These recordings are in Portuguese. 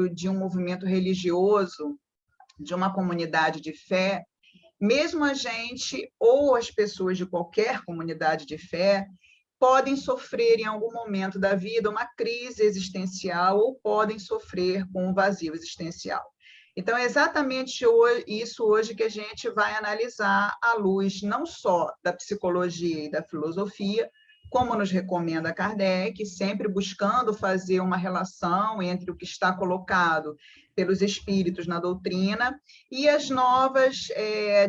de um movimento religioso, de uma comunidade de fé, mesmo a gente ou as pessoas de qualquer comunidade de fé podem sofrer em algum momento da vida uma crise existencial ou podem sofrer com um vazio existencial. Então, é exatamente isso hoje que a gente vai analisar à luz não só da psicologia e da filosofia, como nos recomenda Kardec, sempre buscando fazer uma relação entre o que está colocado pelos espíritos na doutrina e as novas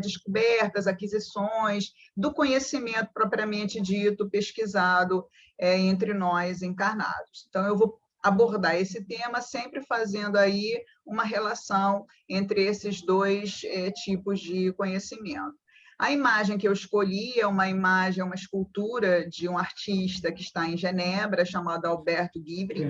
descobertas, aquisições do conhecimento propriamente dito, pesquisado entre nós encarnados. Então, eu vou abordar esse tema sempre fazendo aí uma relação entre esses dois tipos de conhecimento. A imagem que eu escolhi é uma imagem, uma escultura de um artista que está em Genebra, chamado Alberto Guibry,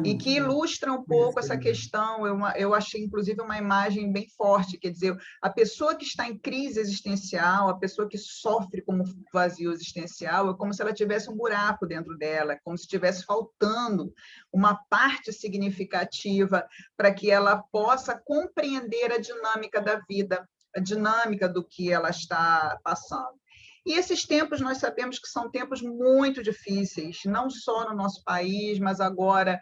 e que ilustra um pouco essa questão. Eu achei, inclusive, uma imagem bem forte, quer dizer, a pessoa que está em crise existencial, a pessoa que sofre como vazio existencial, é como se ela tivesse um buraco dentro dela, é como se estivesse faltando uma parte significativa para que ela possa compreender a dinâmica da vida, a dinâmica do que ela está passando. E esses tempos nós sabemos que são tempos muito difíceis, não só no nosso país, mas agora,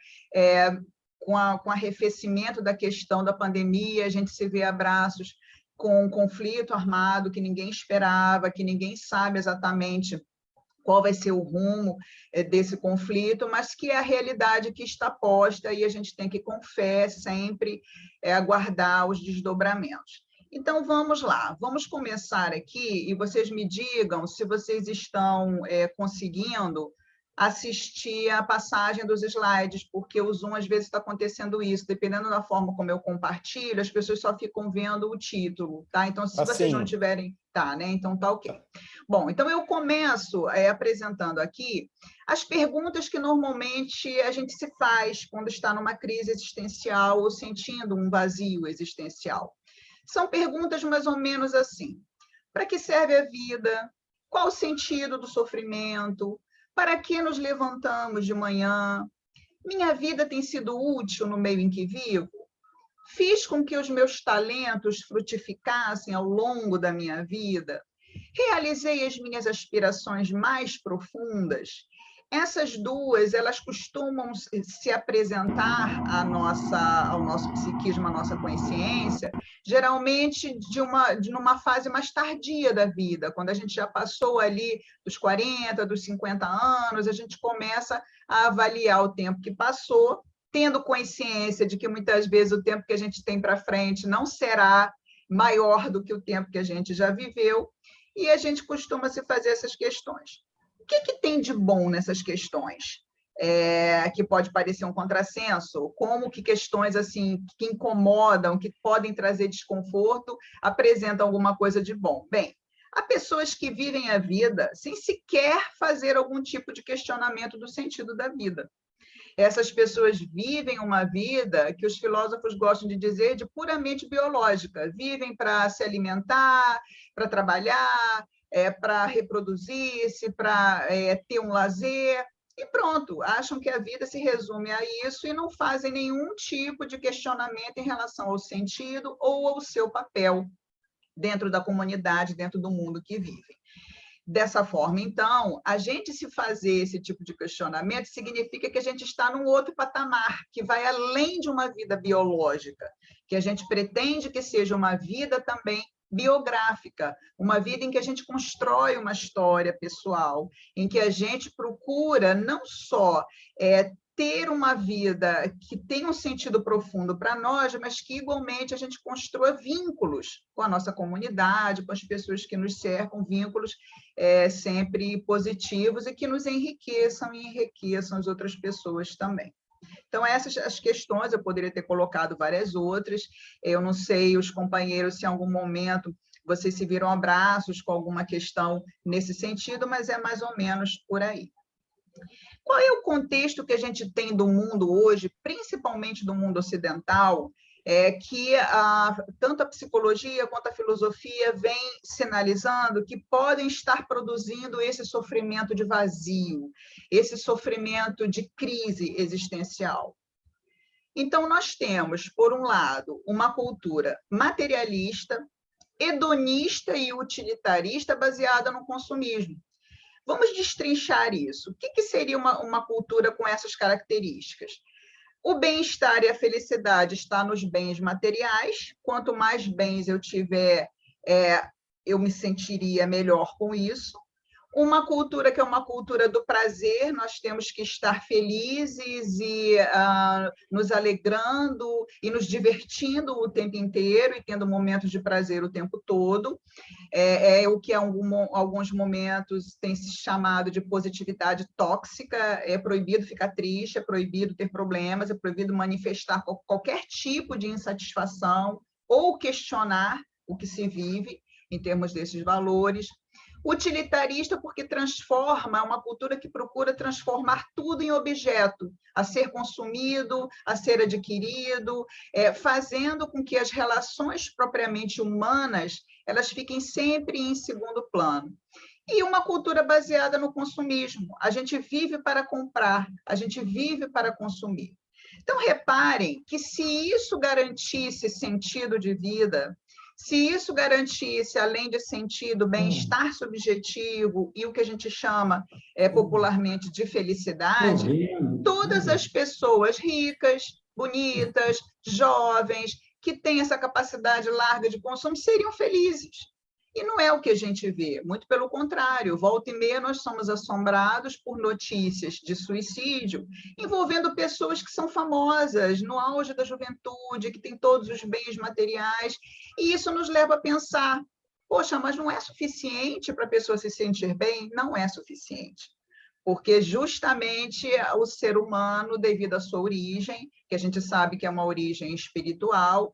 com o arrefecimento da questão da pandemia, a gente se vê a braços com um conflito armado que ninguém esperava, que ninguém sabe exatamente qual vai ser o rumo desse conflito, mas que é a realidade que está posta e a gente tem que, com fé, sempre aguardar os desdobramentos. Então, vamos lá, vamos começar aqui e vocês me digam se vocês estão conseguindo assistir a passagem dos slides, porque o Zoom às vezes está acontecendo isso, dependendo da forma como eu compartilho, as pessoas só ficam vendo o título, tá? Então, se vocês não tiverem... Tá, né? Então, tá ok. Bom, então eu começo apresentando aqui as perguntas que normalmente a gente se faz quando está numa crise existencial ou sentindo um vazio existencial. São perguntas mais ou menos assim: para que serve a vida? Qual o sentido do sofrimento? Para que nos levantamos de manhã? Minha vida tem sido útil no meio em que vivo? Fiz com que os meus talentos frutificassem ao longo da minha vida? Realizei as minhas aspirações mais profundas? Essas duas, elas costumam se apresentar ao nosso psiquismo, à nossa consciência, geralmente numa fase mais tardia da vida, quando a gente já passou ali dos 40, dos 50 anos, a gente começa a avaliar o tempo que passou, tendo consciência de que muitas vezes o tempo que a gente tem para frente não será maior do que o tempo que a gente já viveu, e a gente costuma se fazer essas questões. O que tem de bom nessas questões? Que pode parecer um contrassenso, como que questões assim que incomodam, que podem trazer desconforto, apresentam alguma coisa de bom? Bem, há pessoas que vivem a vida sem sequer fazer algum tipo de questionamento do sentido da vida. Essas pessoas vivem uma vida que os filósofos gostam de dizer de puramente biológica, vivem para se alimentar, para trabalhar, para reproduzir-se, para ter um lazer, e pronto, acham que a vida se resume a isso e não fazem nenhum tipo de questionamento em relação ao sentido ou ao seu papel dentro da comunidade, dentro do mundo que vivem. Dessa forma, então, a gente se fazer esse tipo de questionamento significa que a gente está num outro patamar, que vai além de uma vida biológica, que a gente pretende que seja uma vida também biográfica, uma vida em que a gente constrói uma história pessoal, em que a gente procura não só ter uma vida que tenha um sentido profundo para nós, mas que, igualmente, a gente construa vínculos com a nossa comunidade, com as pessoas que nos cercam, vínculos sempre positivos e que nos enriqueçam e enriqueçam as outras pessoas também. Então, essas as questões, eu poderia ter colocado várias outras, eu não sei, os companheiros, se em algum momento vocês se viram abraços com alguma questão nesse sentido, mas é mais ou menos por aí. Qual é o contexto que a gente tem do mundo hoje, principalmente do mundo ocidental, que tanto a psicologia quanto a filosofia vem sinalizando que podem estar produzindo esse sofrimento de vazio, esse sofrimento de crise existencial? Então, nós temos, por um lado, uma cultura materialista, hedonista e utilitarista baseada no consumismo. Vamos destrinchar isso. O que seria uma cultura com essas características? O bem-estar e a felicidade está nos bens materiais. Quanto mais bens eu tiver, eu me sentiria melhor com isso. Uma cultura que é uma cultura do prazer, nós temos que estar felizes e nos alegrando e nos divertindo o tempo inteiro e tendo momentos de prazer o tempo todo. É o que em alguns momentos tem se chamado de positividade tóxica. É proibido ficar triste, é proibido ter problemas, é proibido manifestar qualquer tipo de insatisfação ou questionar o que se vive em termos desses valores. Utilitarista, porque transforma, é uma cultura que procura transformar tudo em objeto, a ser consumido, a ser adquirido, fazendo com que as relações propriamente humanas elas fiquem sempre em segundo plano. E uma cultura baseada no consumismo. A gente vive para comprar, a gente vive para consumir. Então, reparem que se isso garantisse sentido de vida, se isso garantisse, além de sentido, bem-estar subjetivo e o que a gente chama popularmente de felicidade, todas as pessoas ricas, bonitas, jovens, que têm essa capacidade larga de consumo, seriam felizes. E não é o que a gente vê, muito pelo contrário, volta e meia nós somos assombrados por notícias de suicídio envolvendo pessoas que são famosas, no auge da juventude, que têm todos os bens materiais, e isso nos leva a pensar, poxa, mas não é suficiente para a pessoa se sentir bem? Não é suficiente. Porque justamente o ser humano, devido à sua origem, que a gente sabe que é uma origem espiritual,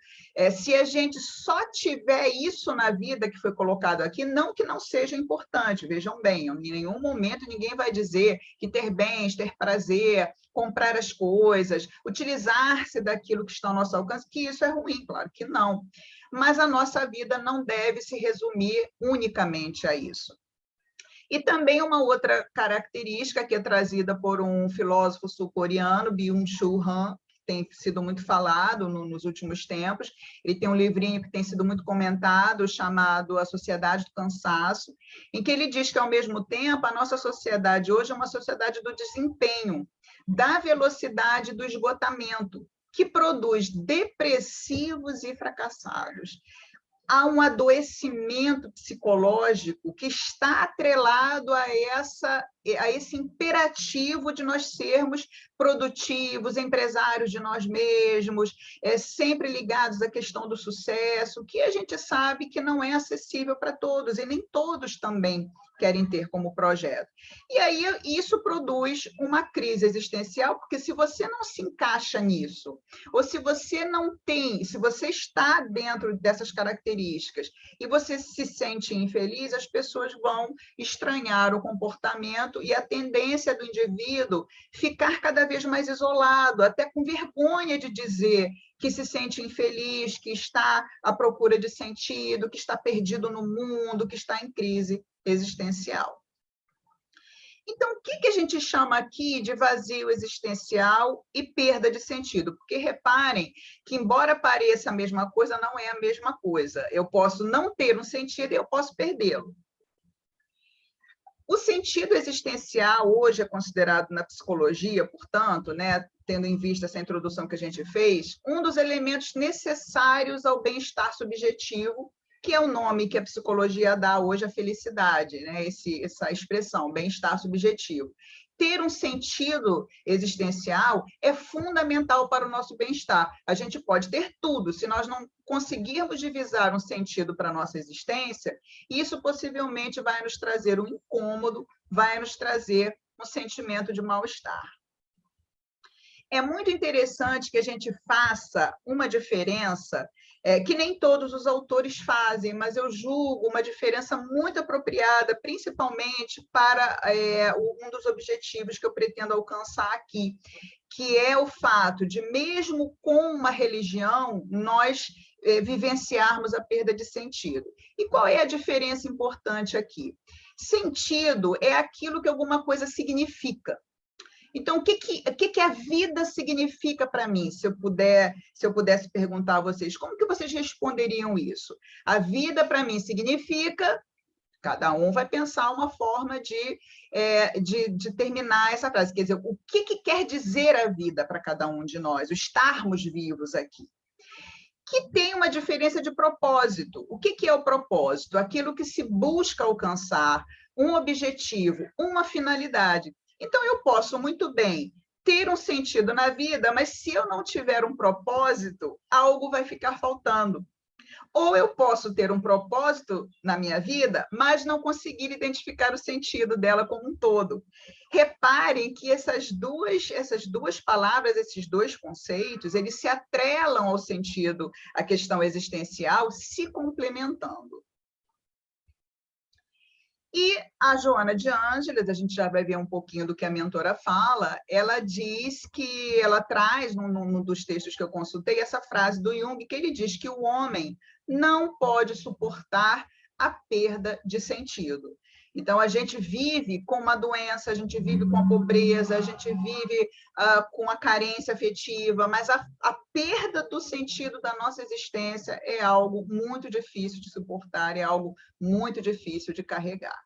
se a gente só tiver isso na vida que foi colocado aqui, não que não seja importante, vejam bem, em nenhum momento ninguém vai dizer que ter bens, ter prazer, comprar as coisas, utilizar-se daquilo que está ao nosso alcance, que isso é ruim, claro que não. Mas a nossa vida não deve se resumir unicamente a isso. E também uma outra característica que é trazida por um filósofo sul-coreano, Byung-Chul Han, que tem sido muito falado nos últimos tempos. Ele tem um livrinho que tem sido muito comentado, chamado A Sociedade do Cansaço, em que ele diz que, ao mesmo tempo, a nossa sociedade hoje é uma sociedade do desempenho, da velocidade do esgotamento, que produz depressivos e fracassados. Há um adoecimento psicológico que está atrelado a esse imperativo de nós sermos produtivos, empresários de nós mesmos, sempre ligados à questão do sucesso, que a gente sabe que não é acessível para todos, e nem todos também querem ter como projeto. E aí isso produz uma crise existencial, porque se você não se encaixa nisso, ou se você não tem, se você está dentro dessas características e você se sente infeliz, as pessoas vão estranhar o comportamento e a tendência do indivíduo ficar cada vez mais isolado, até com vergonha de dizer que se sente infeliz, que está à procura de sentido, que está perdido no mundo, que está em crise existencial. Então, o que a gente chama aqui de vazio existencial e perda de sentido? Porque reparem que, embora pareça a mesma coisa, não é a mesma coisa. Eu posso não ter um sentido e eu posso perdê-lo. O sentido existencial hoje é considerado na psicologia, portanto, tendo em vista essa introdução que a gente fez, um dos elementos necessários ao bem-estar subjetivo, que é o nome que a psicologia dá hoje à felicidade, essa expressão, bem-estar subjetivo. Ter um sentido existencial é fundamental para o nosso bem-estar. A gente pode ter tudo, se nós não conseguirmos divisar um sentido para a nossa existência, isso possivelmente vai nos trazer um incômodo, vai nos trazer um sentimento de mal-estar. É muito interessante que a gente faça uma diferença que nem todos os autores fazem, mas eu julgo uma diferença muito apropriada, principalmente para um dos objetivos que eu pretendo alcançar aqui, que é o fato de, mesmo com uma religião, nós vivenciarmos a perda de sentido. E qual é a diferença importante aqui? Sentido é aquilo que alguma coisa significa. Então, o que a vida significa para mim? Se eu pudesse perguntar a vocês, como que vocês responderiam isso? A vida para mim significa... Cada um vai pensar uma forma de terminar essa frase. Quer dizer, o que quer dizer a vida para cada um de nós, o estarmos vivos aqui? Que tem uma diferença de propósito. O que é o propósito? Aquilo que se busca alcançar, um objetivo, uma finalidade. Então, eu posso muito bem ter um sentido na vida, mas se eu não tiver um propósito, algo vai ficar faltando. Ou eu posso ter um propósito na minha vida, mas não conseguir identificar o sentido dela como um todo. Reparem que essas duas palavras, esses dois conceitos, eles se atrelam ao sentido, à questão existencial, se complementando. E a Joana de Ângeles, a gente já vai ver um pouquinho do que a mentora fala, ela diz que, ela traz, num dos textos que eu consultei, essa frase do Jung, que ele diz que o homem não pode suportar a perda de sentido. Então, a gente vive com uma doença, a gente vive com a pobreza, a gente vive com a carência afetiva, mas a perda do sentido da nossa existência é algo muito difícil de suportar, é algo muito difícil de carregar.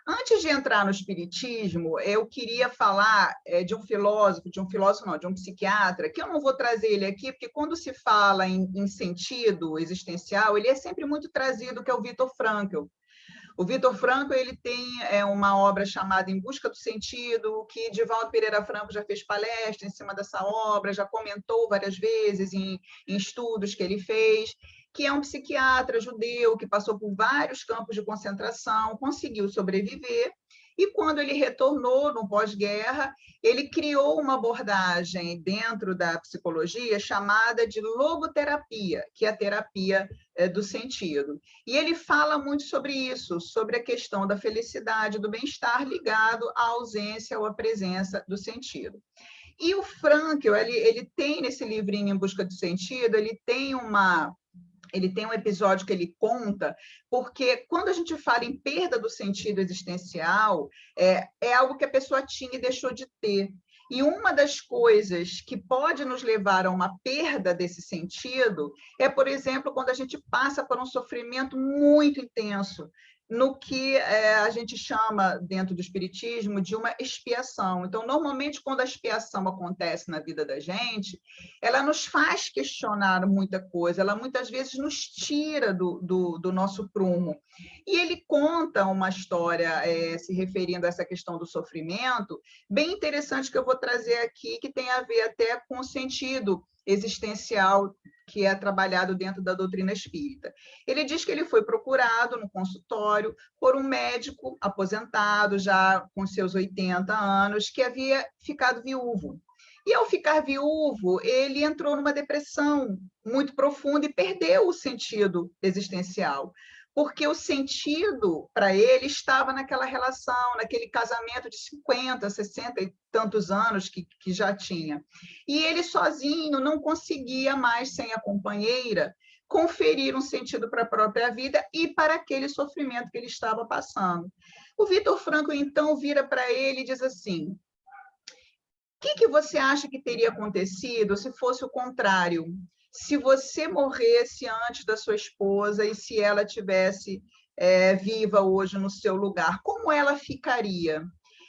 Antes de entrar no espiritismo, eu queria falar de um psiquiatra, que eu não vou trazer ele aqui, porque quando se fala em sentido existencial, ele é sempre muito trazido, que é o Viktor Frankl. O Viktor Frankl, ele tem uma obra chamada Em Busca do Sentido, que Divaldo Pereira Franco já fez palestra em cima dessa obra, já comentou várias vezes em estudos que ele fez, que é um psiquiatra judeu que passou por vários campos de concentração, conseguiu sobreviver, e quando ele retornou no pós-guerra, ele criou uma abordagem dentro da psicologia chamada de logoterapia, que é a terapia do sentido. E ele fala muito sobre isso, sobre a questão da felicidade, do bem-estar ligado à ausência ou à presença do sentido. E o Frankl, ele tem nesse livrinho Em Busca do Sentido, ele tem um episódio que ele conta, porque quando a gente fala em perda do sentido existencial, é algo que a pessoa tinha e deixou de ter. E uma das coisas que pode nos levar a uma perda desse sentido é, por exemplo, quando a gente passa por um sofrimento muito intenso, no que a gente chama, dentro do espiritismo, de uma expiação. Então, normalmente, quando a expiação acontece na vida da gente, ela nos faz questionar muita coisa, ela muitas vezes nos tira do nosso prumo. E ele conta uma história, se referindo a essa questão do sofrimento, bem interessante, que eu vou trazer aqui, que tem a ver até com o sentido existencial que é trabalhado dentro da doutrina espírita. Ele diz que ele foi procurado no consultório por um médico aposentado, já com seus 80 anos, que havia ficado viúvo. E, ao ficar viúvo, ele entrou numa depressão muito profunda e perdeu o sentido existencial, porque o sentido para ele estava naquela relação, naquele casamento de 50, 60 e tantos anos que já tinha. E ele sozinho não conseguia mais, sem a companheira, conferir um sentido para a própria vida e para aquele sofrimento que ele estava passando. O Viktor Frankl, então, vira para ele e diz assim: o que você acha que teria acontecido se fosse o contrário? Se você morresse antes da sua esposa e se ela tivesse viva hoje no seu lugar, como ela ficaria?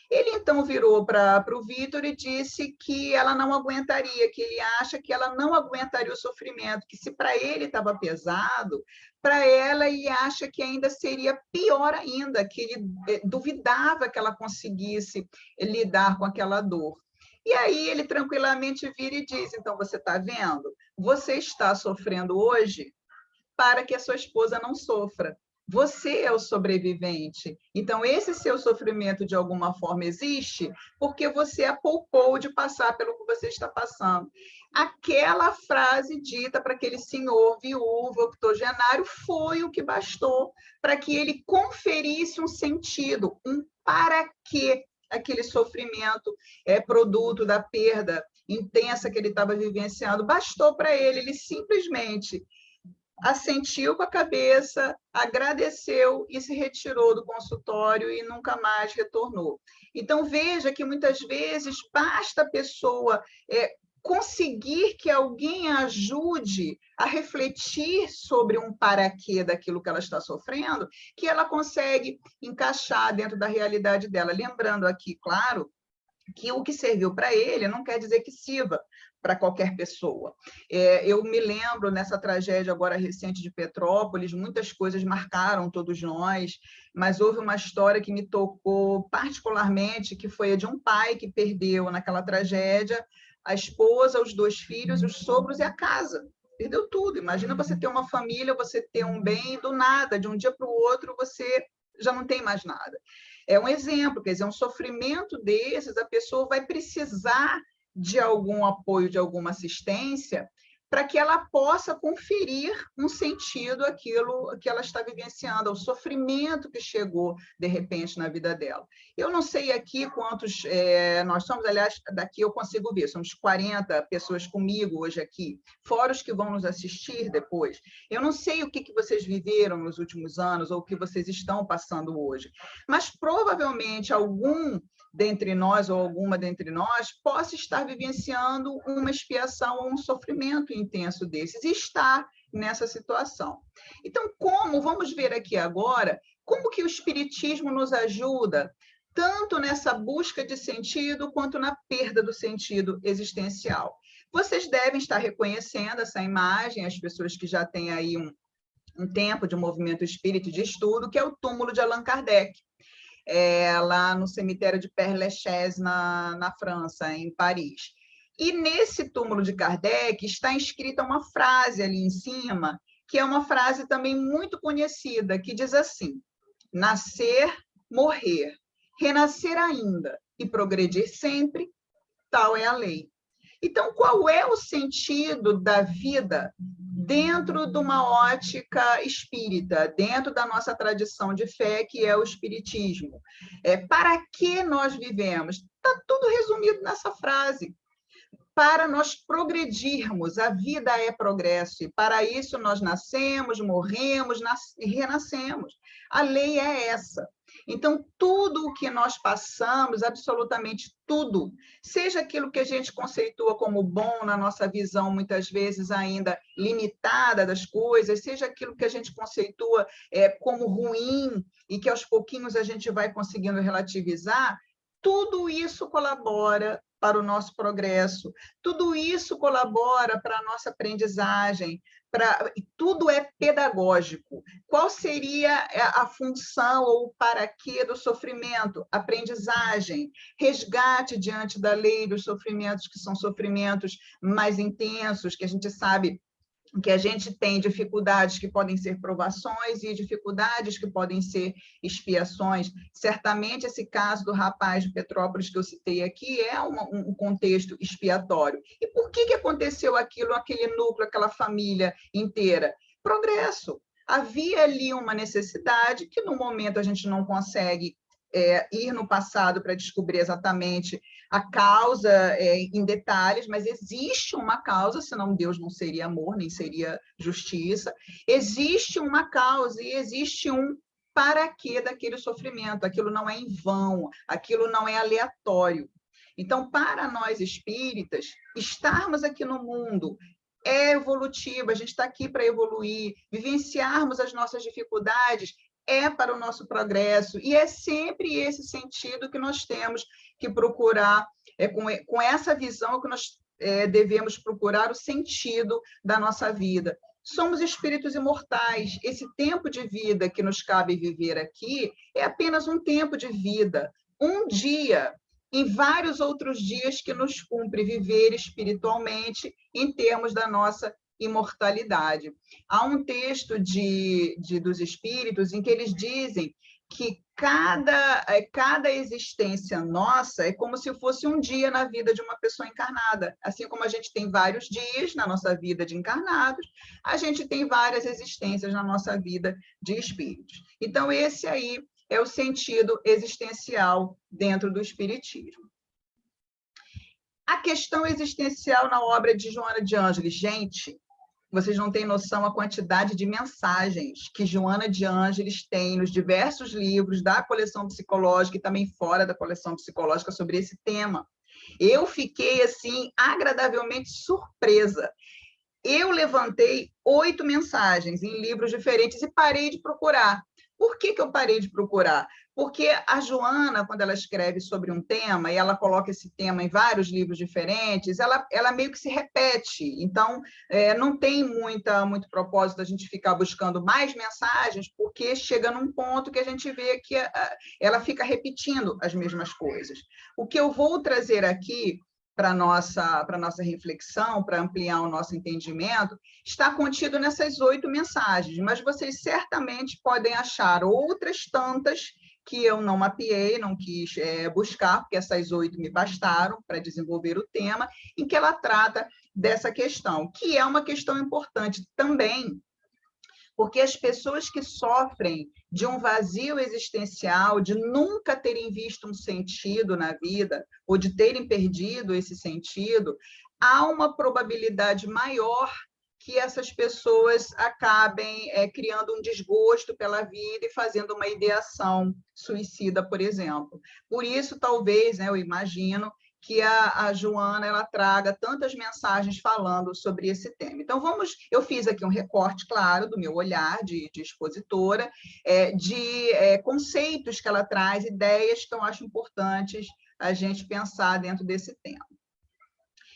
Ele, então, virou para o Viktor e disse que ela não aguentaria, que ele acha que ela não aguentaria o sofrimento, que se para ele estava pesado, para ela ele acha que ainda seria pior ainda, que ele duvidava que ela conseguisse lidar com aquela dor. E aí ele tranquilamente vira e diz: então, você está vendo? Você está sofrendo hoje para que a sua esposa não sofra. Você é o sobrevivente. Então, esse seu sofrimento, de alguma forma, existe porque você a poupou de passar pelo que você está passando. Aquela frase dita para aquele senhor viúvo, octogenário, foi o que bastou para que ele conferisse um sentido, um para quê aquele sofrimento produto da perda intensa que ele estava vivenciando. Bastou para ele simplesmente assentiu com a cabeça, agradeceu e se retirou do consultório e nunca mais retornou. Então, veja que muitas vezes basta a pessoa conseguir que alguém a ajude a refletir sobre um para-quê daquilo que ela está sofrendo, que ela consegue encaixar dentro da realidade dela. Lembrando aqui, claro, que o que serviu para ele não quer dizer que sirva para qualquer pessoa. Eu me lembro, nessa tragédia agora recente de Petrópolis, muitas coisas marcaram todos nós, mas houve uma história que me tocou particularmente, que foi a de um pai que perdeu naquela tragédia a esposa, os 2 filhos, os sogros e a casa. Perdeu tudo. Imagina você ter uma família, você ter um bem, e do nada, de um dia para o outro, você já não tem mais nada. É um exemplo, quer dizer, um sofrimento desses, a pessoa vai precisar de algum apoio, de alguma assistência, para que ela possa conferir um sentido àquilo que ela está vivenciando, ao sofrimento que chegou, de repente, na vida dela. Eu não sei aqui quantos nós somos, aliás, daqui eu consigo ver, somos 40 pessoas comigo hoje aqui, fora os que vão nos assistir depois. Eu não sei o que vocês viveram nos últimos anos ou o que vocês estão passando hoje, mas provavelmente algum dentre nós ou alguma dentre nós possa estar vivenciando uma expiação ou um sofrimento intenso desses e está nessa situação. Então, vamos ver aqui agora, como que o Espiritismo nos ajuda tanto nessa busca de sentido quanto na perda do sentido existencial. Vocês devem estar reconhecendo essa imagem, as pessoas que já têm aí um tempo de movimento espírita de estudo, que é o túmulo de Allan Kardec. Lá no cemitério de Père-Lachaise, na França, em Paris. E nesse túmulo de Kardec está escrita uma frase ali em cima, que é uma frase também muito conhecida, que diz assim: nascer, morrer, renascer ainda e progredir sempre, tal é a lei. Então, qual é o sentido da vida dentro de uma ótica espírita, dentro da nossa tradição de fé, que é o espiritismo? Para que nós vivemos? Está tudo resumido nessa frase. Para nós progredirmos, a vida é progresso, e para isso nós nascemos, morremos e renascemos. A lei é essa. Então, tudo o que nós passamos, absolutamente tudo, seja aquilo que a gente conceitua como bom na nossa visão, muitas vezes ainda limitada das coisas, seja aquilo que a gente conceitua como ruim e que aos pouquinhos a gente vai conseguindo relativizar, tudo isso colabora para o nosso progresso, tudo isso colabora para a nossa aprendizagem, tudo é pedagógico. Qual seria a função ou o para-quê do sofrimento? Aprendizagem, resgate diante da lei dos sofrimentos, que são sofrimentos mais intensos, que a gente sabe que a gente tem dificuldades que podem ser provações e dificuldades que podem ser expiações. Certamente, esse caso do rapaz de Petrópolis que eu citei aqui é um contexto expiatório. E por que aconteceu aquilo, aquele núcleo, aquela família inteira? Progresso. Havia ali uma necessidade que, no momento, a gente não consegue ir no passado para descobrir exatamente a causa em detalhes, mas existe uma causa, senão Deus não seria amor, nem seria justiça. Existe uma causa e existe um para quê daquele sofrimento. Aquilo não é em vão, aquilo não é aleatório. Então, para nós espíritas, estarmos aqui no mundo é evolutivo, a gente está aqui para evoluir, vivenciarmos as nossas dificuldades para o nosso progresso, e é sempre esse sentido que nós temos que procurar, com essa visão que nós devemos procurar o sentido da nossa vida. Somos espíritos imortais, esse tempo de vida que nos cabe viver aqui é apenas um tempo de vida, um dia, em vários outros dias que nos cumpre viver espiritualmente em termos da nossa imortalidade. Há um texto dos Espíritos em que eles dizem que cada existência nossa é como se fosse um dia na vida de uma pessoa encarnada. Assim como a gente tem vários dias na nossa vida de encarnados, a gente tem várias existências na nossa vida de espíritos. Então, esse aí é o sentido existencial dentro do Espiritismo. A questão existencial na obra de Joana de Ângeles, gente, Vocês não têm noção a quantidade de mensagens que Joana de Ângeles tem nos diversos livros da coleção psicológica e também fora da coleção psicológica sobre esse tema. Eu fiquei, assim, agradavelmente surpresa. Eu levantei 8 mensagens em livros diferentes e parei de procurar. Por que eu parei de procurar? Porque a Joana, quando ela escreve sobre um tema, e ela coloca esse tema em vários livros diferentes, ela meio que se repete. Então, não tem muito propósito a gente ficar buscando mais mensagens, porque chega num ponto que a gente vê que ela fica repetindo as mesmas coisas. O que eu vou trazer aqui para a nossa reflexão, para ampliar o nosso entendimento, está contido nessas 8 mensagens, mas vocês certamente podem achar outras tantas que eu não mapeei, não quis buscar, porque essas 8 me bastaram para desenvolver o tema, em que ela trata dessa questão, que é uma questão importante também, porque as pessoas que sofrem de um vazio existencial, de nunca terem visto um sentido na vida, ou de terem perdido esse sentido, há uma probabilidade maior que essas pessoas acabem criando um desgosto pela vida e fazendo uma ideação suicida, por exemplo. Por isso, talvez, eu imagino, que a Joana ela traga tantas mensagens falando sobre esse tema. Então, eu fiz aqui um recorte, claro, do meu olhar de expositora, de conceitos que ela traz, ideias que eu acho importantes a gente pensar dentro desse tema.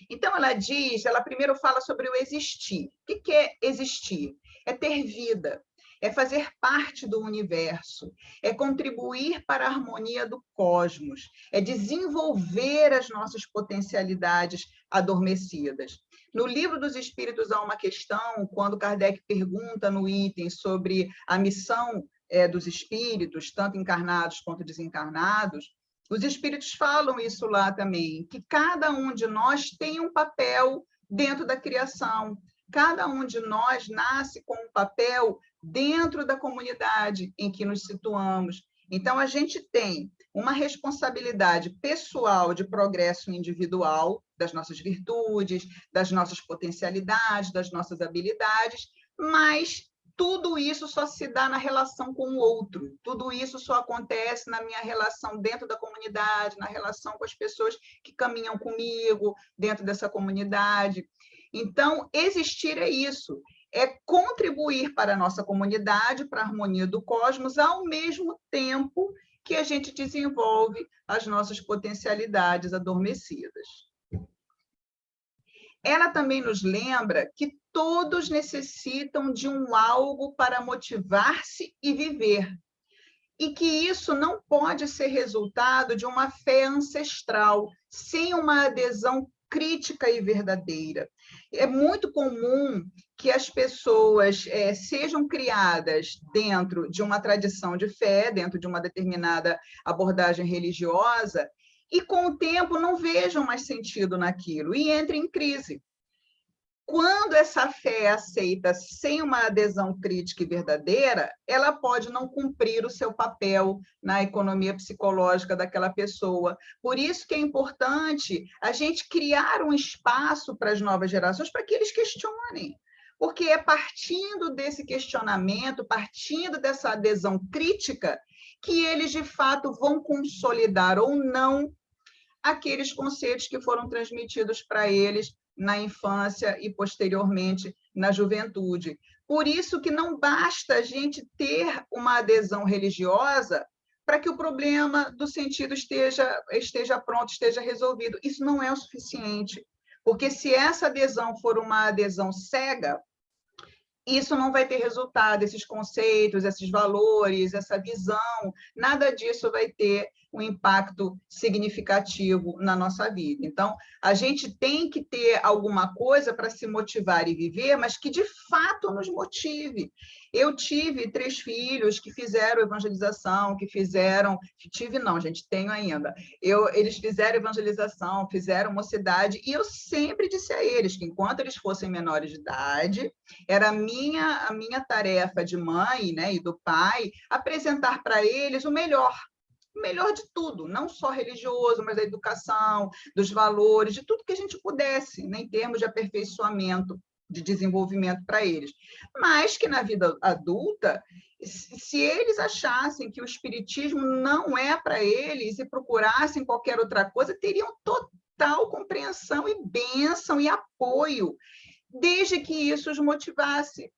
Então, ela primeiro fala sobre o existir. O que é existir? É ter vida, é fazer parte do universo, é contribuir para a harmonia do cosmos, é desenvolver as nossas potencialidades adormecidas. No Livro dos Espíritos há uma questão, quando Kardec pergunta no item sobre a missão dos espíritos, tanto encarnados quanto desencarnados, os espíritos falam isso lá também, que cada um de nós tem um papel dentro da criação, cada um de nós nasce com um papel dentro da comunidade em que nos situamos. Então, a gente tem uma responsabilidade pessoal de progresso individual, das nossas virtudes, das nossas potencialidades, das nossas habilidades, mas tudo isso só se dá na relação com o outro, tudo isso só acontece na minha relação dentro da comunidade, na relação com as pessoas que caminham comigo dentro dessa comunidade. Então, existir é isso, é contribuir para a nossa comunidade, para a harmonia do cosmos, ao mesmo tempo que a gente desenvolve as nossas potencialidades adormecidas. Ela também nos lembra que todos necessitam de um algo para motivar-se e viver, e que isso não pode ser resultado de uma fé ancestral, sem uma adesão crítica e verdadeira. É muito comum que as pessoas sejam criadas dentro de uma tradição de fé, dentro de uma determinada abordagem religiosa, e com o tempo não vejam mais sentido naquilo e entrem em crise. Quando essa fé é aceita sem uma adesão crítica e verdadeira, ela pode não cumprir o seu papel na economia psicológica daquela pessoa. Por isso que é importante a gente criar um espaço para as novas gerações, para que eles questionem. Porque é partindo desse questionamento, partindo dessa adesão crítica, que eles, de fato, vão consolidar ou não aqueles conceitos que foram transmitidos para eles na infância e, posteriormente, na juventude. Por isso que não basta a gente ter uma adesão religiosa para que o problema do sentido esteja pronto, esteja resolvido. Isso não é o suficiente, porque se essa adesão for uma adesão cega, isso não vai ter resultado, esses conceitos, esses valores, essa visão, nada disso vai ter um impacto significativo na nossa vida. Então, a gente tem que ter alguma coisa para se motivar e viver, mas que de fato nos motive. Eu tive 3 filhos que fizeram evangelização, tenho ainda. Eles fizeram evangelização, fizeram mocidade, e eu sempre disse a eles que, enquanto eles fossem menores de idade, era a minha tarefa de mãe, e do pai, apresentar para eles o melhor de tudo, não só religioso, mas da educação, dos valores, de tudo que a gente pudesse, em termos de aperfeiçoamento de desenvolvimento para eles. Mas que na vida adulta, se eles achassem que o espiritismo não é para eles e procurassem qualquer outra coisa, teriam total compreensão e bênção e apoio, desde que isso os motivasse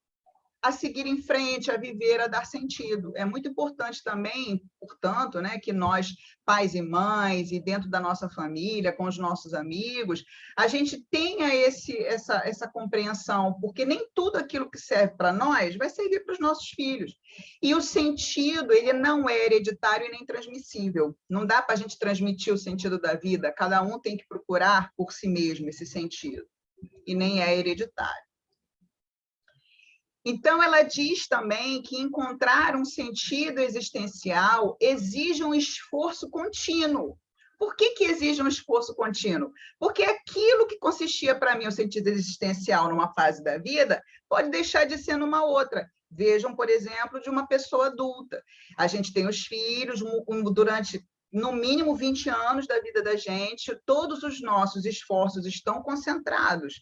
a seguir em frente, a viver, a dar sentido. É muito importante também, portanto, né, que nós, pais e mães, e dentro da nossa família, com os nossos amigos, a gente tenha essa compreensão, porque nem tudo aquilo que serve para nós vai servir para os nossos filhos. E o sentido, ele não é hereditário e nem transmissível. Não dá para a gente transmitir o sentido da vida, cada um tem que procurar por si mesmo esse sentido, e nem é hereditário. Então, ela diz também que encontrar um sentido existencial exige um esforço contínuo. Por que exige um esforço contínuo? Porque aquilo que consistia para mim o sentido existencial numa fase da vida pode deixar de ser numa outra. Vejam, por exemplo, de uma pessoa adulta. A gente tem os filhos durante, no mínimo, 20 anos da vida da gente, todos os nossos esforços estão concentrados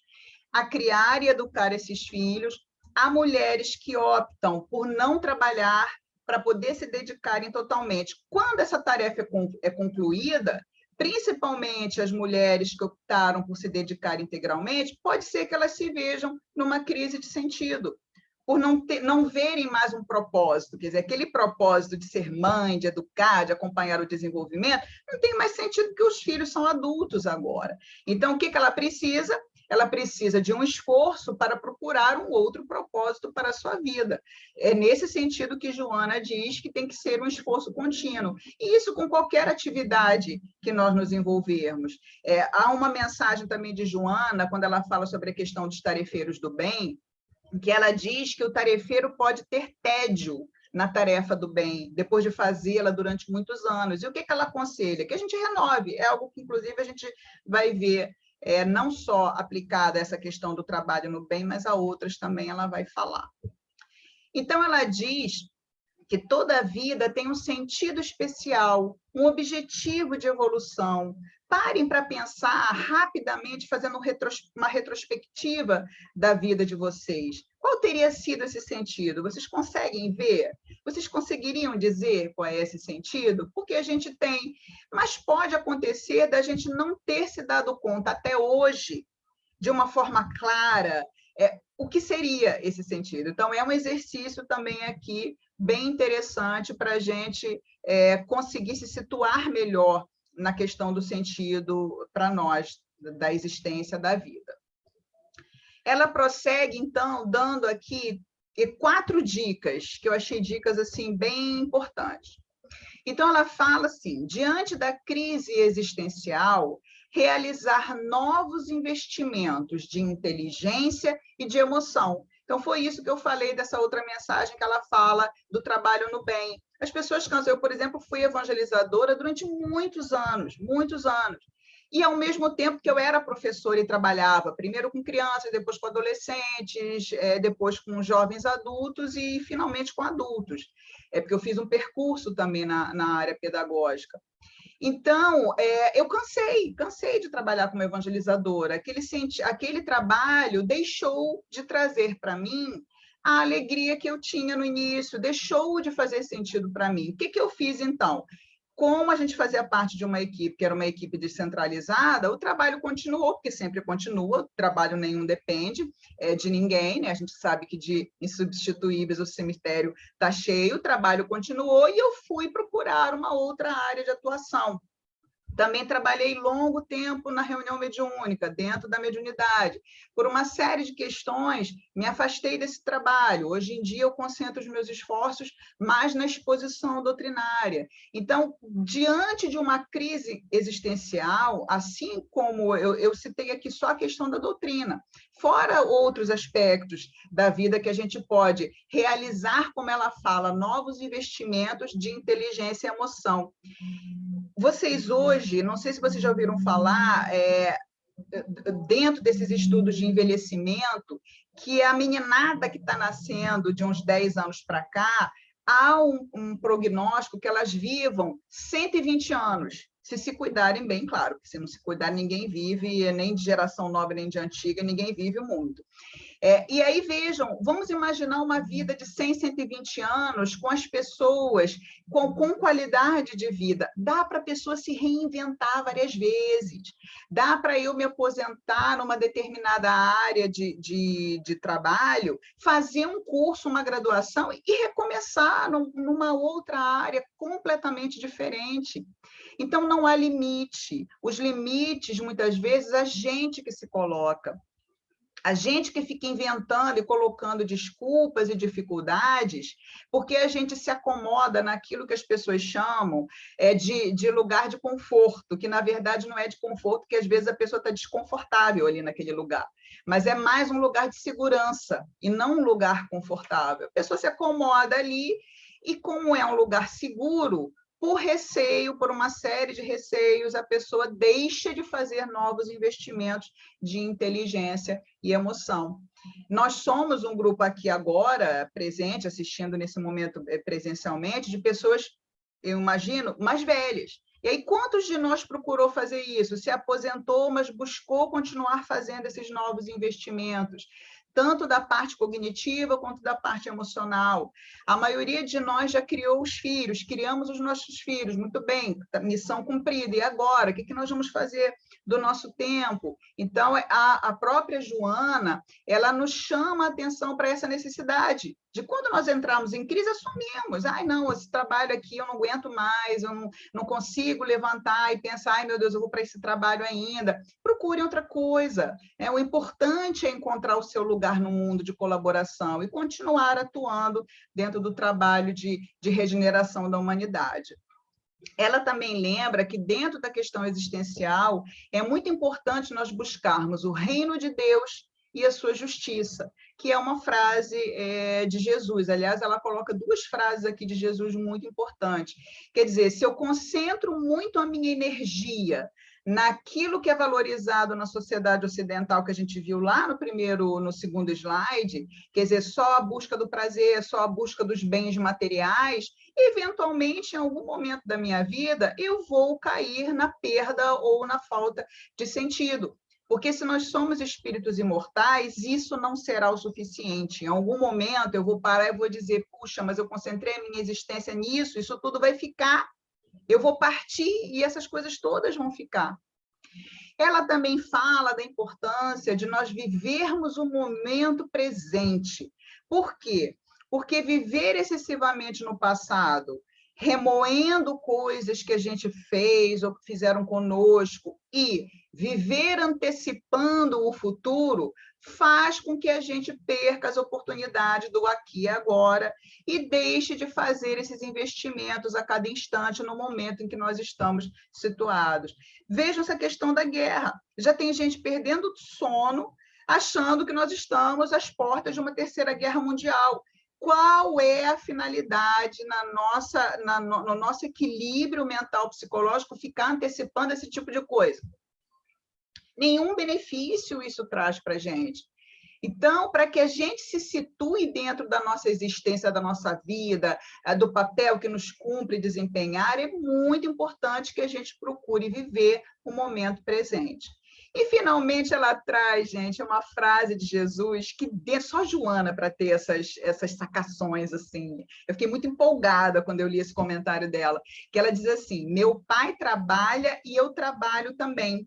a criar e educar esses filhos. Há mulheres que optam por não trabalhar para poder se dedicarem totalmente. Quando essa tarefa é concluída, principalmente as mulheres que optaram por se dedicar integralmente, pode ser que elas se vejam numa crise de sentido, por não verem mais um propósito, quer dizer, aquele propósito de ser mãe, de educar, de acompanhar o desenvolvimento, não tem mais sentido porque os filhos são adultos agora. Então, o que ela precisa? Ela precisa de um esforço para procurar um outro propósito para a sua vida. É nesse sentido que Joana diz que tem que ser um esforço contínuo. E isso com qualquer atividade que nós nos envolvermos. Há uma mensagem também de Joana, quando ela fala sobre a questão dos tarefeiros do bem, que ela diz que o tarefeiro pode ter tédio na tarefa do bem, depois de fazê-la durante muitos anos. E o que ela aconselha? Que a gente renove. É algo que, inclusive, a gente vai ver não só aplicada a essa questão do trabalho no bem, mas a outras também ela vai falar. Então, ela diz que toda a vida tem um sentido especial, um objetivo de evolução. Parem para pensar rapidamente, fazendo uma retrospectiva da vida de vocês. Qual teria sido esse sentido? Vocês conseguem ver? Vocês conseguiriam dizer qual é esse sentido? Porque a gente tem, mas pode acontecer da gente não ter se dado conta até hoje, de uma forma clara, o que seria esse sentido. Então, é um exercício também aqui bem interessante para a gente conseguir se situar melhor na questão do sentido para nós, da existência da vida. Ela prossegue, então, dando aqui 4 dicas, que eu achei dicas assim, bem importantes. Então, ela fala assim, diante da crise existencial, realizar novos investimentos de inteligência e de emoção. Então, foi isso que eu falei dessa outra mensagem que ela fala do trabalho no bem. As pessoas cansam. Eu, por exemplo, fui evangelizadora durante muitos anos. E, ao mesmo tempo que eu era professora e trabalhava, primeiro com crianças, depois com adolescentes, depois com jovens adultos e, finalmente, com adultos. Porque eu fiz um percurso também na área pedagógica. Então, eu cansei de trabalhar como evangelizadora. Aquele trabalho deixou de trazer para mim a alegria que eu tinha no início, deixou de fazer sentido para mim. O que eu fiz, então? Como a gente fazia parte de uma equipe, que era uma equipe descentralizada, o trabalho continuou, porque sempre continua, trabalho nenhum depende de ninguém, né? A gente sabe que de insubstituíveis o cemitério está cheio, o trabalho continuou e eu fui procurar uma outra área de atuação. Também trabalhei longo tempo na reunião mediúnica, dentro da mediunidade. Por uma série de questões, me afastei desse trabalho. Hoje em dia, eu concentro os meus esforços mais na exposição doutrinária. Então, diante de uma crise existencial, assim como eu citei aqui só a questão da doutrina, fora outros aspectos da vida que a gente pode realizar, como ela fala, novos investimentos de inteligência e emoção. Vocês hoje, não sei se vocês já ouviram falar, dentro desses estudos de envelhecimento, que a meninada que está nascendo de uns 10 anos para cá, há um prognóstico que elas vivam 120 anos, se cuidarem bem, claro, porque se não se cuidar, ninguém vive, nem de geração nova, nem de antiga, ninguém vive muito. E aí, vejam, vamos imaginar uma vida de 100, 120 anos com as pessoas, com qualidade de vida. Dá para a pessoa se reinventar várias vezes. Dá para eu me aposentar numa determinada área de trabalho, fazer um curso, uma graduação e recomeçar numa outra área completamente diferente. Então, não há limite. Os limites, muitas vezes, a gente que se coloca. A gente que fica inventando e colocando desculpas e dificuldades, porque a gente se acomoda naquilo que as pessoas chamam de lugar de conforto, que na verdade não é de conforto, porque às vezes a pessoa está desconfortável ali naquele lugar, mas é mais um lugar de segurança e não um lugar confortável. A pessoa se acomoda ali e, como é um lugar seguro, por receio, por uma série de receios, a pessoa deixa de fazer novos investimentos de inteligência e emoção. Nós somos um grupo aqui agora, presente, assistindo nesse momento presencialmente, de pessoas, eu imagino, mais velhas. E aí, quantos de nós procurou fazer isso? Se aposentou, mas buscou continuar fazendo esses novos investimentos, tanto da parte cognitiva quanto da parte emocional. A maioria de nós já criou os filhos, criamos os nossos filhos, muito bem, missão cumprida. E agora? O que nós vamos fazer do nosso tempo? Então, a própria Joana, ela nos chama a atenção para essa necessidade de quando nós entramos em crise, assumimos. Ai, não, esse trabalho aqui eu não aguento mais, eu não consigo levantar e pensar, ai, meu Deus, eu vou para esse trabalho ainda. Procure outra coisa. O importante é encontrar o seu lugar no mundo de colaboração e continuar atuando dentro do trabalho de regeneração da humanidade. Ela também lembra que, dentro da questão existencial, é muito importante nós buscarmos o reino de Deus e a sua justiça, que é uma frase de Jesus. Aliás, ela coloca duas frases aqui de Jesus muito importantes. Quer dizer, se eu concentro muito a minha energia naquilo que é valorizado na sociedade ocidental, que a gente viu lá no segundo slide, quer dizer, só a busca do prazer, só a busca dos bens materiais, eventualmente, em algum momento da minha vida, eu vou cair na perda ou na falta de sentido. Porque se nós somos espíritos imortais, isso não será o suficiente. Em algum momento eu vou parar e vou dizer, puxa, mas eu concentrei a minha existência nisso, isso tudo vai ficar. Eu vou partir e essas coisas todas vão ficar. Ela também fala da importância de nós vivermos o momento presente. Por quê? Porque viver excessivamente no passado, remoendo coisas que a gente fez ou que fizeram conosco, e viver antecipando o futuro, faz com que a gente perca as oportunidades do aqui e agora e deixe de fazer esses investimentos a cada instante no momento em que nós estamos situados. Vejam essa questão da guerra. Já tem gente perdendo sono, achando que nós estamos às portas de uma terceira guerra mundial. Qual é a finalidade no nosso equilíbrio mental psicológico ficar antecipando esse tipo de coisa? Nenhum benefício isso traz para a gente. Então, para que a gente se situe dentro da nossa existência, da nossa vida, do papel que nos cumpre desempenhar, é muito importante que a gente procure viver o momento presente. E, finalmente, ela traz, gente, uma frase de Jesus que só Joana para ter essas sacações, assim. Eu fiquei muito empolgada quando eu li esse comentário dela, que ela diz assim, meu pai trabalha e eu trabalho também.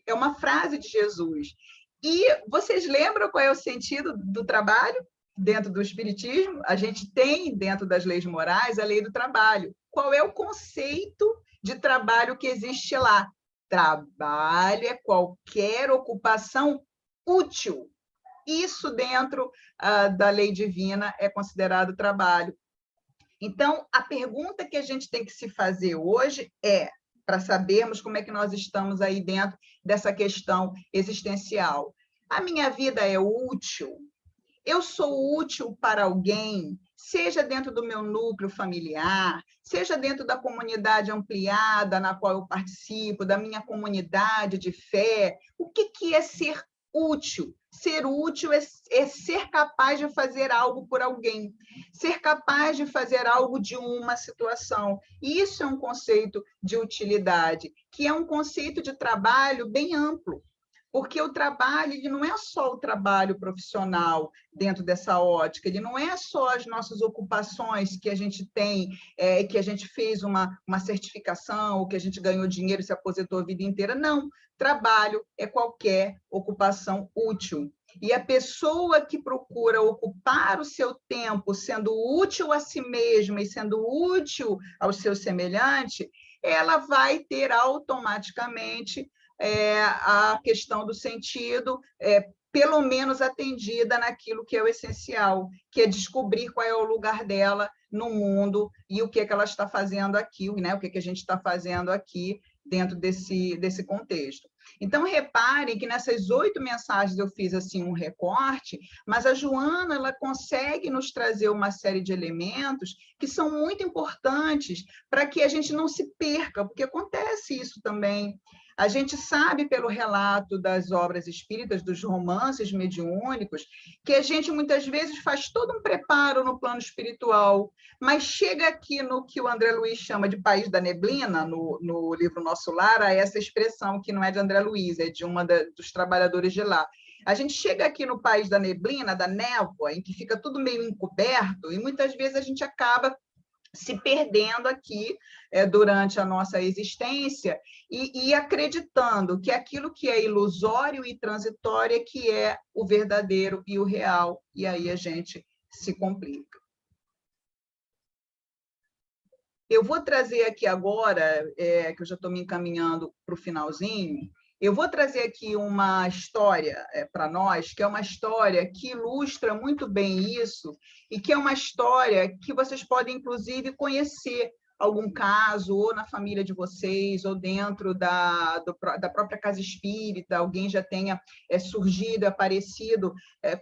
É uma frase de Jesus. E vocês lembram qual é o sentido do trabalho dentro do Espiritismo? A gente tem, dentro das leis morais, a lei do trabalho. Qual é o conceito de trabalho que existe lá? Trabalho é qualquer ocupação útil. Isso, dentro da lei divina, é considerado trabalho. Então, a pergunta que a gente tem que se fazer hoje é, para sabermos como é que nós estamos aí dentro dessa questão existencial. A minha vida é útil? Eu sou útil para alguém, seja dentro do meu núcleo familiar, seja dentro da comunidade ampliada na qual eu participo, da minha comunidade de fé? O que é ser útil? Ser útil é ser capaz de fazer algo por alguém, ser capaz de fazer algo de uma situação. E isso é um conceito de utilidade, que é um conceito de trabalho bem amplo. porque o trabalho ele não é só o trabalho profissional dentro dessa ótica, ele não é só as nossas ocupações que a gente tem, que a gente fez uma certificação, ou que a gente ganhou dinheiro e se aposentou a vida inteira. Não, trabalho é qualquer ocupação útil. E a pessoa que procura ocupar o seu tempo sendo útil a si mesma e sendo útil ao seu semelhante, ela vai ter automaticamente a questão do sentido, pelo menos atendida naquilo que é o essencial, que é descobrir qual é o lugar dela no mundo e o que é que ela está fazendo aqui, né? O que é que a gente está fazendo aqui dentro desse contexto. Então, reparem que nessas 8 mensagens eu fiz assim um recorte, mas a Joana ela consegue nos trazer uma série de elementos que são muito importantes para que a gente não se perca, porque acontece isso também. A gente sabe pelo relato das obras espíritas, dos romances mediúnicos, que a gente muitas vezes faz todo um preparo no plano espiritual, mas chega aqui no que o André Luiz chama de País da Neblina, no livro Nosso Lar, a essa expressão que não é de André Luiz, é de uma dos trabalhadores de lá. A gente chega aqui no País da Neblina, da névoa, em que fica tudo meio encoberto, e muitas vezes a gente acaba se perdendo aqui durante a nossa existência e acreditando que aquilo que é ilusório e transitório é que é o verdadeiro e o real, e aí a gente se complica. Eu vou trazer aqui agora, que eu já estou me encaminhando para o finalzinho, eu vou trazer aqui uma história para nós, que é uma história que ilustra muito bem isso, e que é uma história que vocês podem, inclusive, conhecer algum caso, ou na família de vocês, ou dentro da própria casa espírita, alguém já tenha surgido, aparecido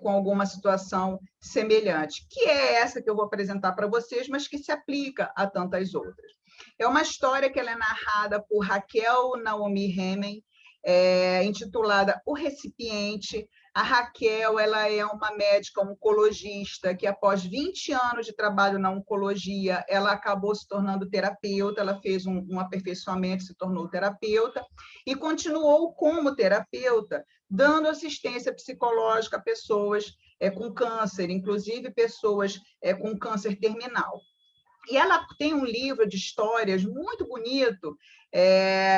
com alguma situação semelhante, que é essa que eu vou apresentar para vocês, mas que se aplica a tantas outras. É uma história que ela é narrada por Raquel Naomi Hemen, intitulada O Recipiente. A Raquel ela é uma médica oncologista que, após 20 anos de trabalho na oncologia, ela acabou se tornando terapeuta, ela fez um aperfeiçoamento, se tornou terapeuta, e continuou como terapeuta, dando assistência psicológica a pessoas com câncer, inclusive pessoas com câncer terminal. E ela tem um livro de histórias muito bonito,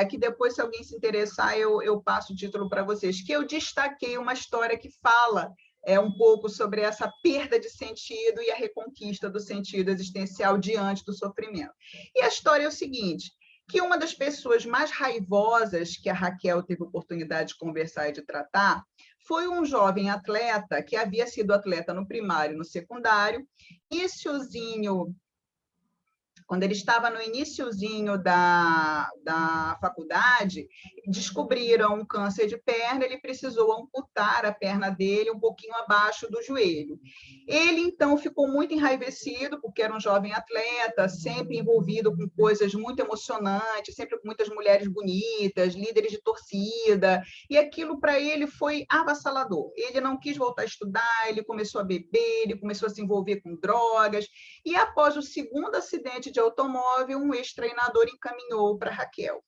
que depois, se alguém se interessar, eu passo o título para vocês, que eu destaquei uma história que fala um pouco sobre essa perda de sentido e a reconquista do sentido existencial diante do sofrimento. E a história é o seguinte, que uma das pessoas mais raivosas que a Raquel teve oportunidade de conversar e de tratar foi um jovem atleta que havia sido atleta no primário e no secundário, iniciozinho, quando ele estava no iniciozinho da faculdade, descobriram um câncer de perna, ele precisou amputar a perna dele um pouquinho abaixo do joelho. Ele, então, ficou muito enraivecido, porque era um jovem atleta, sempre envolvido com coisas muito emocionantes, sempre com muitas mulheres bonitas, líderes de torcida, e aquilo para ele foi avassalador. Ele não quis voltar a estudar, ele começou a beber, ele começou a se envolver com drogas, e após o segundo acidente de automóvel, um ex-treinador encaminhou para Raquel.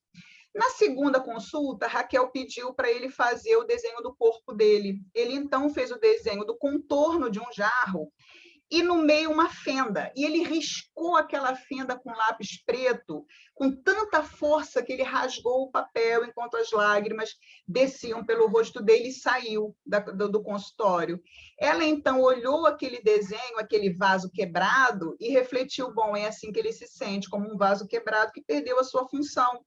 Na segunda consulta, Raquel pediu para ele fazer o desenho do corpo dele. Ele, então, fez o desenho do contorno de um jarro e no meio uma fenda. E ele riscou aquela fenda com lápis preto, com tanta força que ele rasgou o papel enquanto as lágrimas desciam pelo rosto dele e saiu do consultório. Ela, então, olhou aquele desenho, aquele vaso quebrado e refletiu, bom, é assim que ele se sente, como um vaso quebrado que perdeu a sua função.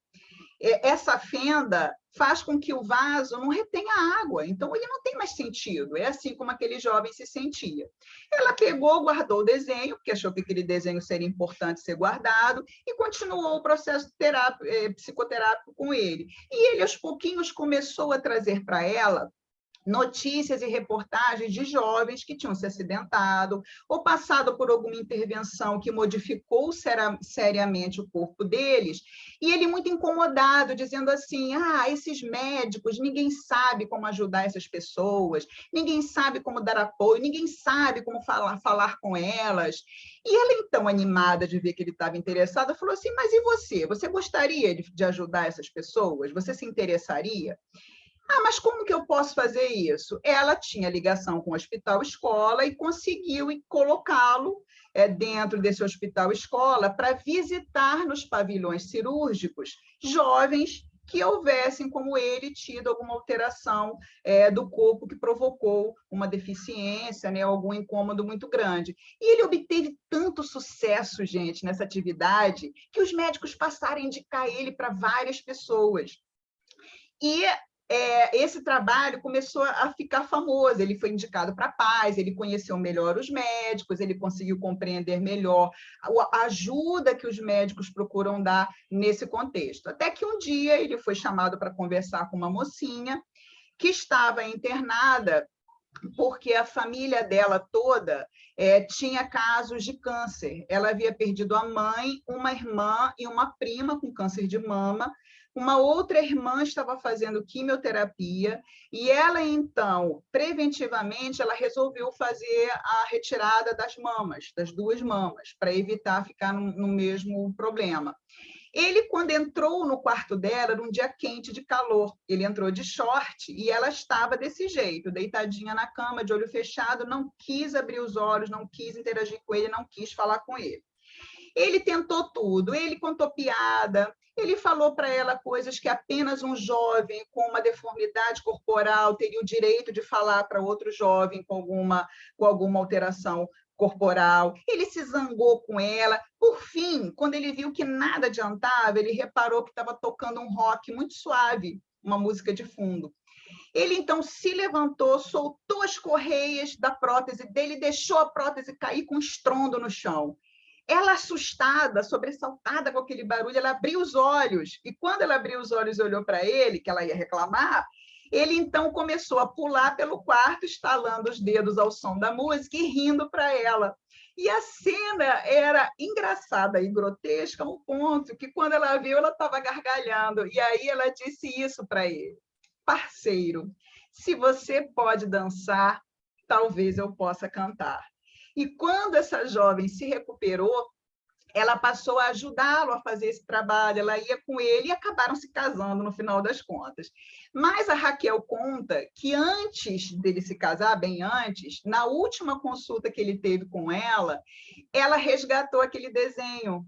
Essa fenda faz com que o vaso não retenha água, então ele não tem mais sentido, é assim como aquele jovem se sentia. Ela pegou, guardou o desenho, porque achou que aquele desenho seria importante ser guardado, e continuou o processo psicoterápico com ele. E ele, aos pouquinhos, começou a trazer para ela notícias e reportagens de jovens que tinham se acidentado ou passado por alguma intervenção que modificou seriamente o corpo deles, e ele muito incomodado, dizendo assim, esses médicos, ninguém sabe como ajudar essas pessoas, ninguém sabe como dar apoio, ninguém sabe como falar com elas. E ela, então, animada de ver que ele estava interessado, falou assim, mas e você? Você gostaria de ajudar essas pessoas? Você se interessaria? Ah, mas como que eu posso fazer isso? Ela tinha ligação com o hospital-escola e conseguiu colocá-lo dentro desse hospital-escola para visitar nos pavilhões cirúrgicos jovens que houvessem, como ele, tido alguma alteração do corpo que provocou uma deficiência, né, algum incômodo muito grande. E ele obteve tanto sucesso, gente, nessa atividade, que os médicos passaram a indicar ele para várias pessoas. E esse trabalho começou a ficar famoso, ele foi indicado para paz, ele conheceu melhor os médicos, ele conseguiu compreender melhor a ajuda que os médicos procuram dar nesse contexto. Até que um dia ele foi chamado para conversar com uma mocinha que estava internada porque a família dela toda tinha casos de câncer. Ela havia perdido a mãe, uma irmã e uma prima com câncer de mama. Uma outra irmã estava fazendo quimioterapia e ela, então, preventivamente, ela resolveu fazer a retirada das mamas, das duas mamas, para evitar ficar no mesmo problema. Ele, quando entrou no quarto dela, era um dia quente de calor. Ele entrou de short e ela estava desse jeito, deitadinha na cama, de olho fechado, não quis abrir os olhos, não quis interagir com ele, não quis falar com ele. Ele tentou tudo, ele contou piada, ele falou para ela coisas que apenas um jovem com uma deformidade corporal teria o direito de falar para outro jovem com alguma alteração corporal. Ele se zangou com ela. Por fim, quando ele viu que nada adiantava, ele reparou que estava tocando um rock muito suave, uma música de fundo. Ele, então, se levantou, soltou as correias da prótese dele e deixou a prótese cair com estrondo no chão. Ela, assustada, sobressaltada com aquele barulho, ela abriu os olhos. E quando ela abriu os olhos e olhou para ele, que ela ia reclamar, ele, então, começou a pular pelo quarto, estalando os dedos ao som da música e rindo para ela. E a cena era engraçada e grotesca, ao ponto que, quando ela viu, ela estava gargalhando. E aí ela disse isso para ele: parceiro, se você pode dançar, talvez eu possa cantar. E quando essa jovem se recuperou, ela passou a ajudá-lo a fazer esse trabalho, ela ia com ele e acabaram se casando no final das contas. Mas a Raquel conta que antes dele se casar, bem antes, na última consulta que ele teve com ela resgatou aquele desenho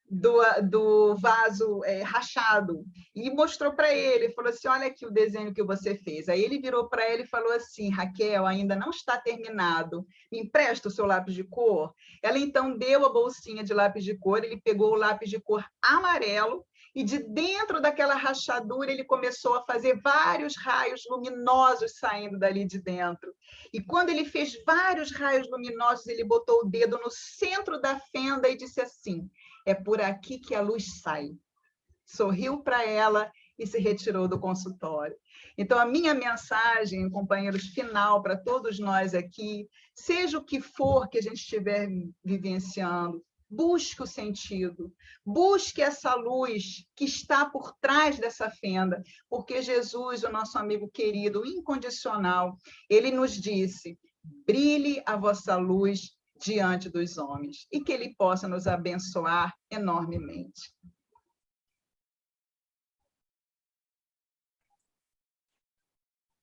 do vaso rachado e mostrou para ele, falou assim: olha aqui o desenho que você fez. Aí ele virou para ela e falou assim: Raquel, ainda não está terminado, me empresta o seu lápis de cor? Ela então deu a bolsinha de lápis de cor, ele pegou o lápis de cor amarelo e de dentro daquela rachadura ele começou a fazer vários raios luminosos saindo dali de dentro. E quando ele fez vários raios luminosos, ele botou o dedo no centro da fenda e disse assim: é por aqui que a luz sai. Sorriu para ela e se retirou do consultório. Então, a minha mensagem, companheiros, final para todos nós aqui, seja o que for que a gente estiver vivenciando, busque o sentido, busque essa luz que está por trás dessa fenda, porque Jesus, o nosso amigo querido, incondicional, ele nos disse: brilhe a vossa luz diante dos homens, e que ele possa nos abençoar enormemente.